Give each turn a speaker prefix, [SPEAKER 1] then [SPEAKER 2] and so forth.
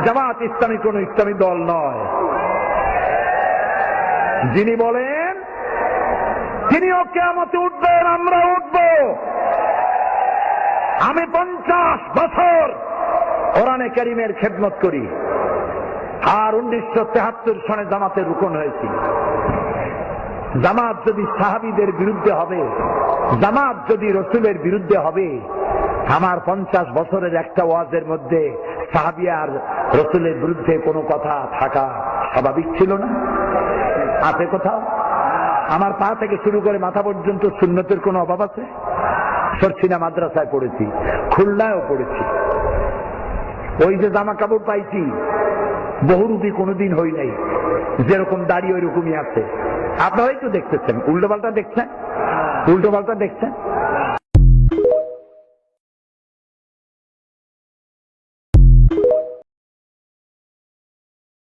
[SPEAKER 1] জামাত ইসলামী কোন ইসলামী দল নয়। যিনি বলেন তিনিও কিয়ামতে উঠবেন, আমরা উঠব। আমি 50 বছর কোরআনে কারীমের খেদমত করি, আর 1973 সনে জামাতের রুকন হয়েছি। জামাত যদি সাহাবীদের বিরুদ্ধে হবে, জামাত যদি রসুলের বিরুদ্ধে হবে, আমার 50 বছরের একটা ওয়াজের মধ্যে সাহাবী আর রসুলের বিরুদ্ধে কোনো কথা থাকা স্বাভাবিক ছিল না? আছে কোথাও? আমার পা থেকে শুরু করে মাথা পর্যন্ত সুন্নতের কোনো অভাব আছে? সরছিনা মাদ্রাসায় পড়েছি, খুলনায়ও পড়েছি। ওই যে জামা কাপড় পাইছি বহুরূপী কোনোদিন হই নাই, যেরকম দাঁড়িয়ে ওই রকমই আছে। আপনারাই তো দেখতেছেন, উল্টো পাল্টা দেখছেন, উল্টো পাল্টা দেখছেন।